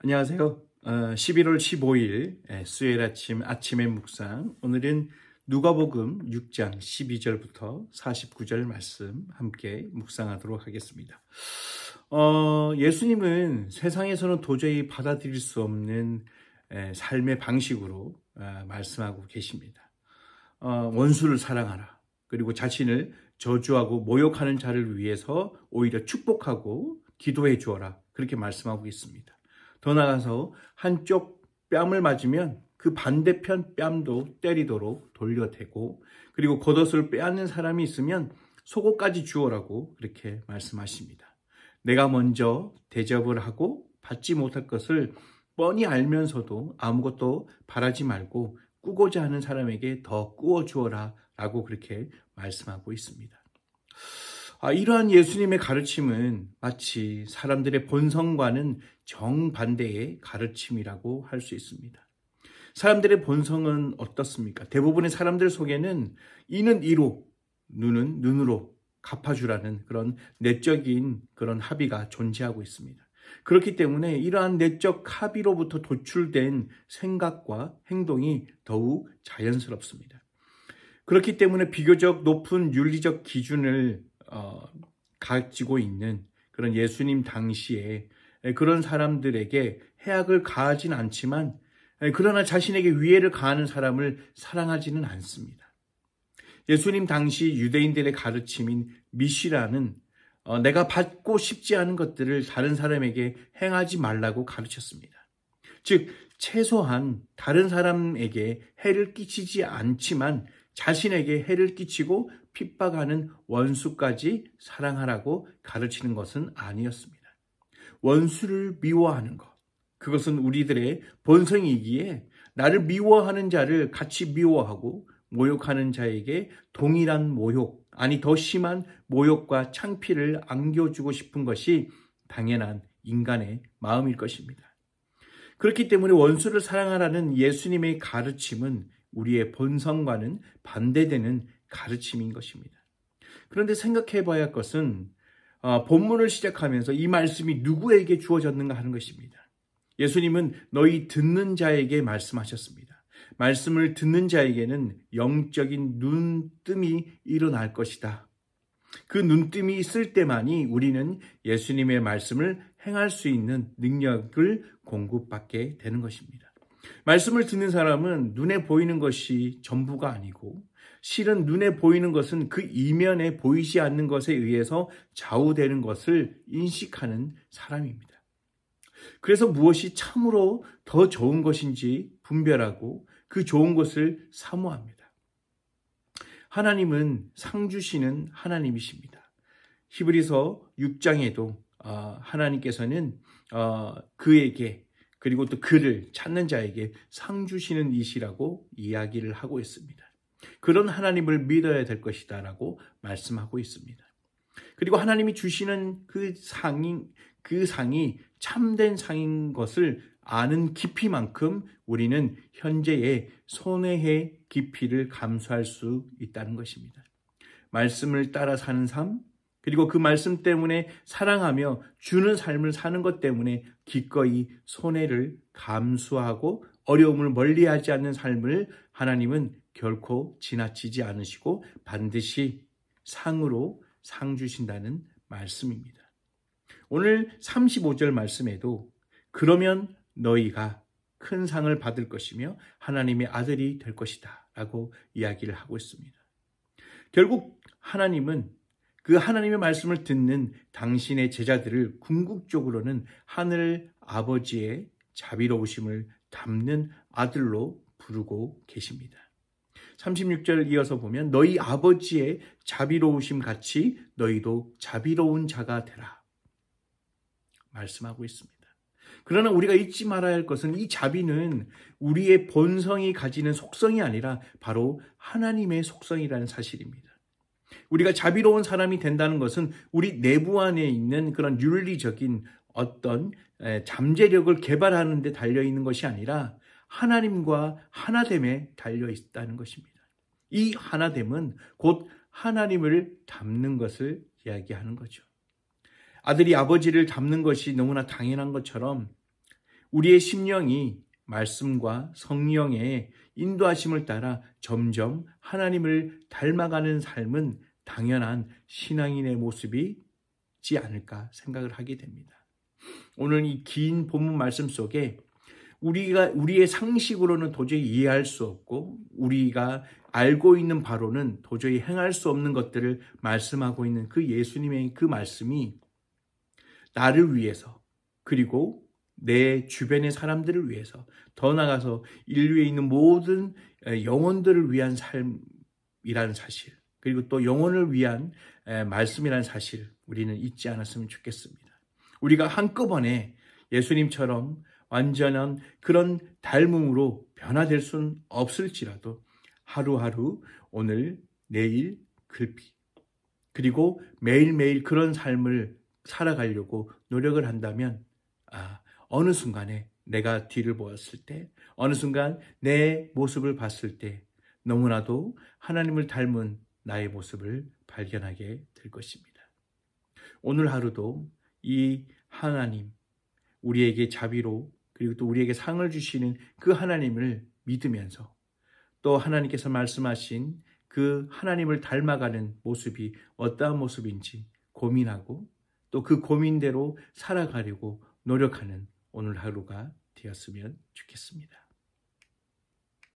안녕하세요. 11월 15일 수요일 아침의 묵상. 오늘은 누가복음 6장 12절부터 49절 말씀 함께 묵상하도록 하겠습니다. 예수님은 세상에서는 도저히 받아들일 수 없는 삶의 방식으로 말씀하고 계십니다. 원수를 사랑하라. 그리고 자신을 저주하고 모욕하는 자를 위해서 오히려 축복하고 기도해 주어라. 그렇게 말씀하고 있습니다. 더 나아가서 한쪽 뺨을 맞으면 그 반대편 뺨도 때리도록 돌려대고, 그리고 겉옷을 빼앗는 사람이 있으면 속옷까지 주어라고 그렇게 말씀하십니다. 내가 먼저 대접을 하고 받지 못할 것을 뻔히 알면서도 아무것도 바라지 말고 꾸고자 하는 사람에게 더 꾸어 주어라 라고 그렇게 말씀하고 있습니다. 이러한 예수님의 가르침은 마치 사람들의 본성과는 정반대의 가르침이라고 할 수 있습니다. 사람들의 본성은 어떻습니까? 대부분의 사람들 속에는 이는 이로, 눈은 눈으로 갚아주라는 그런 내적인 그런 합의가 존재하고 있습니다. 그렇기 때문에 이러한 내적 합의로부터 도출된 생각과 행동이 더욱 자연스럽습니다. 그렇기 때문에 비교적 높은 윤리적 기준을 가지고 있는 그런 예수님 당시에 그런 사람들에게 해악을 가하진 않지만, 그러나 자신에게 위해를 가하는 사람을 사랑하지는 않습니다. 예수님 당시 유대인들의 가르침인 미시라는 내가 받고 싶지 않은 것들을 다른 사람에게 행하지 말라고 가르쳤습니다. 즉 최소한 다른 사람에게 해를 끼치지 않지만 자신에게 해를 끼치고 핍박하는 원수까지 사랑하라고 가르치는 것은 아니었습니다. 원수를 미워하는 것, 그것은 우리들의 본성이기에 나를 미워하는 자를 같이 미워하고 모욕하는 자에게 동일한 모욕, 아니 더 심한 모욕과 창피를 안겨주고 싶은 것이 당연한 인간의 마음일 것입니다. 그렇기 때문에 원수를 사랑하라는 예수님의 가르침은 우리의 본성과는 반대되는 가르침인 것입니다. 그런데 생각해 봐야 할 것은 본문을 시작하면서 이 말씀이 누구에게 주어졌는가 하는 것입니다. 예수님은 너희 듣는 자에게 말씀하셨습니다. 말씀을 듣는 자에게는 영적인 눈뜸이 일어날 것이다. 그 눈뜸이 있을 때만이 우리는 예수님의 말씀을 행할 수 있는 능력을 공급받게 되는 것입니다. 말씀을 듣는 사람은 눈에 보이는 것이 전부가 아니고, 실은 눈에 보이는 것은 그 이면에 보이지 않는 것에 의해서 좌우되는 것을 인식하는 사람입니다. 그래서 무엇이 참으로 더 좋은 것인지 분별하고 그 좋은 것을 사모합니다. 하나님은 상 주시는 하나님이십니다. 히브리서 6장에도 하나님께서는 그에게, 그리고 또 그를 찾는 자에게 상 주시는 이시라고 이야기를 하고 있습니다. 그런 하나님을 믿어야 될 것이다 라고 말씀하고 있습니다. 그리고 하나님이 주시는 그 상이 참된 상인 것을 아는 깊이만큼 우리는 현재의 손해의 깊이를 감수할 수 있다는 것입니다. 말씀을 따라 사는 삶, 그리고 그 말씀 때문에 사랑하며 주는 삶을 사는 것 때문에 기꺼이 손해를 감수하고 어려움을 멀리하지 않는 삶을 하나님은 결코 지나치지 않으시고 반드시 상으로 상 주신다는 말씀입니다. 오늘 35절 말씀에도 그러면 너희가 큰 상을 받을 것이며 하나님의 아들이 될 것이다 라고 이야기를 하고 있습니다. 결국 하나님은 그 하나님의 말씀을 듣는 당신의 제자들을 궁극적으로는 하늘 아버지의 자비로우심을 담는 아들로 부르고 계십니다. 36절 이어서 보면 너희 아버지의 자비로우심 같이 너희도 자비로운 자가 되라 말씀하고 있습니다. 그러나 우리가 잊지 말아야 할 것은 이 자비는 우리의 본성이 가지는 속성이 아니라 바로 하나님의 속성이라는 사실입니다. 우리가 자비로운 사람이 된다는 것은 우리 내부 안에 있는 그런 윤리적인 어떤 잠재력을 개발하는 데 달려있는 것이 아니라 하나님과 하나됨에 달려있다는 것입니다. 이 하나됨은 곧 하나님을 닮는 것을 이야기하는 거죠. 아들이 아버지를 닮는 것이 너무나 당연한 것처럼 우리의 심령이 말씀과 성령의 인도하심을 따라 점점 하나님을 닮아가는 삶은 당연한 신앙인의 모습이지 않을까 생각을 하게 됩니다. 오늘 이 긴 본문 말씀 속에 우리의 상식으로는 도저히 이해할 수 없고 우리가 알고 있는 바로는 도저히 행할 수 없는 것들을 말씀하고 있는 그 예수님의 그 말씀이 나를 위해서 그리고 내 주변의 사람들을 위해서 더 나아가서 인류에 있는 모든 영혼들을 위한 삶이라는 사실 그리고 또 영혼을 위한 말씀이라는 사실 우리는 잊지 않았으면 좋겠습니다. 우리가 한꺼번에 예수님처럼 완전한 그런 닮음으로 변화될 수는 없을지라도 하루하루 오늘 내일 글피 그리고 매일매일 그런 삶을 살아가려고 노력을 한다면 어느 순간에 내가 뒤를 보았을 때 어느 순간 내 모습을 봤을 때 너무나도 하나님을 닮은 나의 모습을 발견하게 될 것입니다. 오늘 하루도 이 하나님 우리에게 자비로 그리고 또 우리에게 상을 주시는 그 하나님을 믿으면서 또 하나님께서 말씀하신 그 하나님을 닮아가는 모습이 어떠한 모습인지 고민하고 또 그 고민대로 살아가려고 노력하는 오늘 하루가 되었으면 좋겠습니다.